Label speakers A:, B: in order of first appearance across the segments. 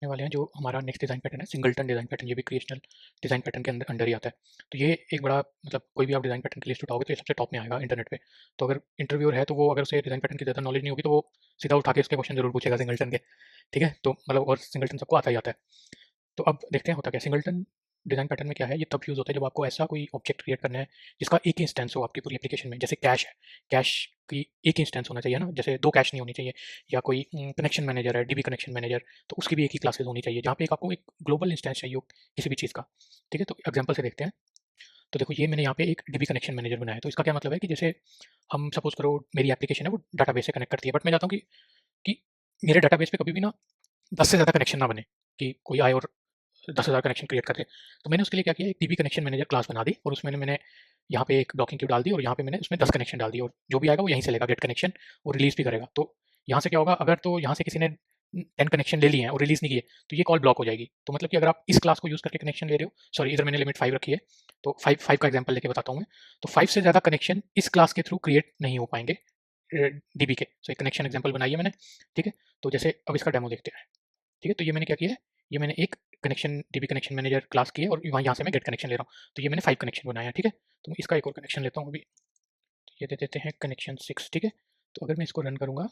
A: करने वाले हैं जो हमारा नेक्स्ट डिज़ाइन पैटर्न है सिंगलटन डिज़ाइन पैटर्न। ये भी क्रिएशनल डिज़ाइन पैटर्न के अंदर अंडर ही आता है। तो ये एक बड़ा मतलब कोई भी आप डिज़ाइन पैटर्न की लिस्ट उठाओगे तो ये सबसे टॉप में आएगा इंटरनेट पे। तो अगर इंटरव्यूअर है तो वो अगर उसे डिज़ाइन पैटर्न की ज़्यादा नॉलेज नहीं होगी तो वो सीधा उठा के उसके क्वेश्चन ज़रूर पूछेगा सिंगलटन के। ठीक है, तो मतलब और सिंगलटन सबको आता ही आता है। तो अब देखते हैं होता क्या सिंगलटन डिज़ाइन पैटर्न में क्या है। ये तब यूज़ होता है जब आपको ऐसा कोई ऑब्जेक्ट क्रिएट करना है जिसका एक ही इंस्टेंस हो आपकी पूरी एप्लीकेशन में। जैसे कैश है, कैश की एक ही इंस्टेंस होना चाहिए ना, जैसे दो कैश नहीं होनी चाहिए। या कोई कनेक्शन मैनेजर है, डीबी कनेक्शन मैनेजर, तो उसकी भी एक ही क्लासेस होनी चाहिए जहाँ पे एक आपको एक ग्लोबल इंस्टेंस चाहिए हो किसी भी चीज़ का। ठीक है, तो एग्जाम्पल से देखते हैं। तो देखो ये मैंने यहाँ पे एक डीबी कनेक्शन मैनेजर बनाया है। तो इसका क्या मतलब है कि जैसे हम सपोज करो मेरी एप्लीकेशन है वो डाटाबेस से कनेक्ट करती है, बट मैं चाहता हूँ कि मेरे डाटाबेस पे कभी भी ना 10 से ज़्यादा कनेक्शन ना बने, कि कोई आए और 10,000 कनेक्शन क्रिएट कर दे। तो मैंने उसके लिए क्या किया, एक डीबी कनेक्शन मैनेजर क्लास बना दी और उसमें मैंने यहाँ पे एक ब्लॉकिंग क्यू डाल दी और यहाँ पे मैंने उसमें 10 कनेक्शन डाल दिए और जो भी आएगा वो यहीं से लेगा गेट कनेक्शन और रिलीज़ भी करेगा। तो यहाँ से क्या होगा, अगर तो यहाँ से किसी ने 10 कनेक्शन ले लिए हैं और रिलीज़ नहीं किए तो ये कॉल ब्लॉक हो जाएगी। तो मतलब कि अगर आप इस क्लास को यूज़ करके कनेक्शन ले रहे हो, सॉरी इधर मैंने लिमिट 5 रखी है, तो 5 का एग्जाम्पल लेके बताता हूँ मैं। तो 5 से ज़्यादा कनेक्शन इस क्लास के थ्रू क्रिएट नहीं हो पाएंगे डीबी के। सो एक कनेक्शन एग्जाम्पल बनाई है मैंने। ठीक है, तो जैसे अब इसका डेमो देखते हैं। ठीक है, तो ये मैंने क्या किया है, ये मैंने एक connection dB connection manager class की है और यहाँ से मैं गेट कनेक्शन ले रहा हूँ। तो ये मैंने 5 कनेक्शन बनाया है। ठीक है, तो मैं इसका एक और कनेक्शन लेता हूँ अभी। तो ये दे देते हैं कनेक्शन 6। ठीक है, तो अगर मैं इसको रन करूँगा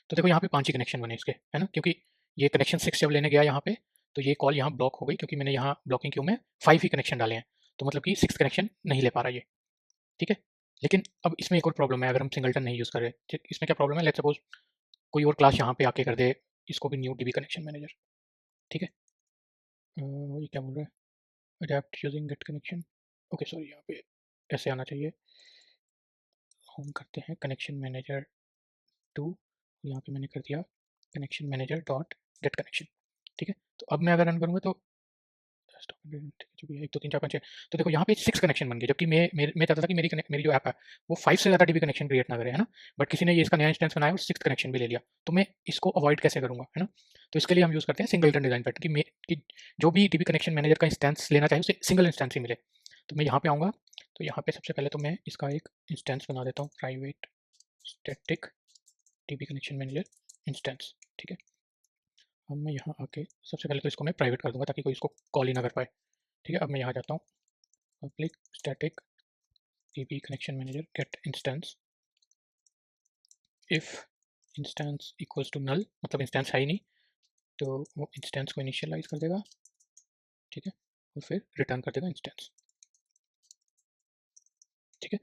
A: तो देखो यहाँ पे 5 ही कनेक्शन बने इसके, है ना, क्योंकि ये कनेक्शन 6 जब लेने गया यहाँ पे तो ये कॉल यहाँ ब्लॉक हो गई क्योंकि मैंने यहाँ ब्लॉकिंग क्यू में 5 ही कनेक्शन डाले हैं। तो मतलब कि 6 कनेक्शन नहीं ले पा रहा ये। ठीक है, लेकिन अब इसमें एक और प्रॉब्लम है, अगर हम सिंगलटन नहीं यूज़ कर रहे। इसमें क्या प्रॉब्लम है, लेट्स सपोज कोई और क्लास यहाँ पे आके कर दे इसको भी न्यू डीबी कनेक्शन मैनेजर। ठीक है, ये क्या बोल रहा है, adapt using get connection. Okay sorry, यहाँ पे ऐसे आना चाहिए। हम करते हैं कनेक्शन मैनेजर 2, यहाँ पे मैंने कर दिया connection manager dot get connection. ठीक है, तो अब मैं अगर रन करूँगा तो जो भी है 1 2 3 4 5 6, तो देखो यहाँ पे 6 कनेक्शन बन गए, जबकि मैं चाहता था कि मेरी जो ऐप है वो 5 से ज़्यादा डीबी कनेक्शन क्रिएट ना करे, है ना। बट किसी ने ये इसका नया इंस्टेंस बनाया और 6th कनेक्शन भी ले लिया। तो मैं इसको अवॉइड कैसे करूँगा, है ना। तो इसके लिए हम यूज़ करते हैं सिंगलटन डिज़ाइन पैटर्न कि जो भी डीबी कनेक्शन मैनेजर का इंस्टेंस लेना चाहे उसे सिंगल इंस्टेंस ही मिले। तो मैं यहाँ पे आऊँगा, तो यहाँ पे सबसे पहले तो मैं इसका एक इंस्टेंस बना देता हूँ, private static DB connection manager instance. ठीक है, अब मैं यहाँ आके सबसे पहले तो इसको मैं प्राइवेट कर दूँगा ताकि कोई इसको कॉल ही ना कर पाए। ठीक है, अब मैं यहाँ जाता हूँ, public static DB connection manager get instance if instance equals to null, मतलब इंस्टेंस है ही नहीं तो वो इंस्टेंस को इनिशियलाइज कर देगा। ठीक है, और फिर रिटर्न कर देगा इंस्टेंस। ठीक है,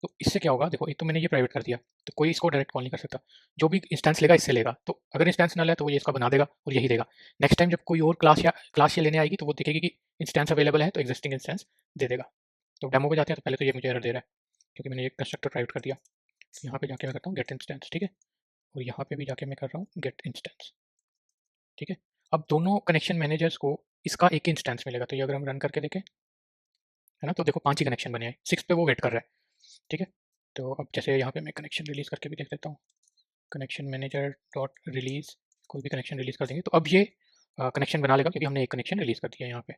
A: तो इससे क्या होगा, देखो एक तो मैंने ये प्राइवेट कर दिया तो कोई इसको डायरेक्ट कॉल नहीं कर सकता। जो भी इंस्टेंस लेगा इससे लेगा, तो अगर इंस्टेंस नल है तो वो ये इसका बना देगा और यही देगा। नेक्स्ट टाइम जब कोई और क्लास या लेने आएगी तो वो देखेगी कि इंस्टेंस अवेलेबल है तो एग्जिस्टिंग इंस्टेंस दे देगा। तो डेमो पे जाते हैं, तो पहले तो ये मुझे एरर दे रहा है क्योंकि मैंने ये कंस्ट्रक्टर प्राइवेट कर दिया। तो यहाँ पे जाके मैं करता हूँ गेट इंस्टेंस। ठीक है, और यहाँ पे भी जाके मैं कर रहा हूँ गेट इंस्टेंस। ठीक है, अब दोनों कनेक्शन मैनेजर्स को इसका एक ही इंस्टेंस मिलेगा। तो ये अगर हम रन करके देखें, है ना, तो देखो 5 ही कनेक्शन बने हैं, 6 पे वो वेट कर रहा है। ठीक है, तो अब जैसे यहाँ पे मैं कनेक्शन रिलीज़ करके भी देख लेता हूँ, कनेक्शन मैनेजर डॉट रिलीज़, कोई भी कनेक्शन रिलीज़ कर देंगे तो अब ये कनेक्शन बना लेगा क्योंकि हमने एक कनेक्शन रिलीज़ कर दिया यहाँ पे।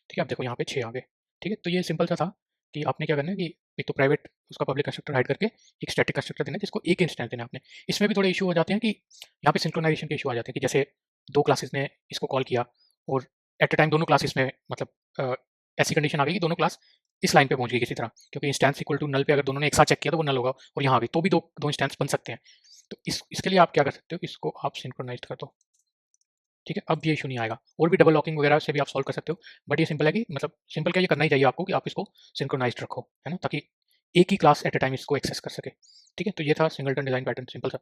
A: ठीक है, अब देखो यहाँ पे 6 आ गए। ठीक है, तो ये सिंपल सा था कि आपने क्या करना है कि एक तो प्राइवेट उसका पब्लिक कंस्ट्रक्टर हाइड करके एक स्टैटिक कंस्ट्रक्टर देना है जिसको एक इंस्टेंस देना है आपने। इसमें भी थोड़े इशू हो जाते हैं कि यहाँ पे सिंक्रोनाइजेशन के इशू आ जाते हैं कि जैसे दो क्लासेस ने इसको कॉल किया और एट अ टाइम दोनों क्लासेस में मतलब ऐसी कंडीशन आ गई कि दोनों क्लास इस लाइन पे पहुंच गई किसी तरह, क्योंकि इंस्टेंस इक्वल टू नल पे अगर दोनों ने एक साथ चेक किया तो वो नल होगा और यहाँ आ गई तो भी दो दो इंस्टेंस बन सकते हैं। तो इसके लिए आप क्या कर सकते हो, इसको आप सिंक्रोनाइज कर दो। ठीक है, अब ये इशू नहीं आएगा और भी डबल लॉकिंग वगैरह से भी आप सॉल्व कर सकते हो। बट ये सिंपल है कि मतलब सिंपल क्या, ये करना ही चाहिए आपको कि आप इसको सिंक्रोनाइज्ड रखो, है ना, ताकि एक ही क्लास एट अ टाइम इसको एक्सेस कर सके। ठीक है, तो ये था सिंगलटन डिज़ाइन पैटर्न, सिंपल सा।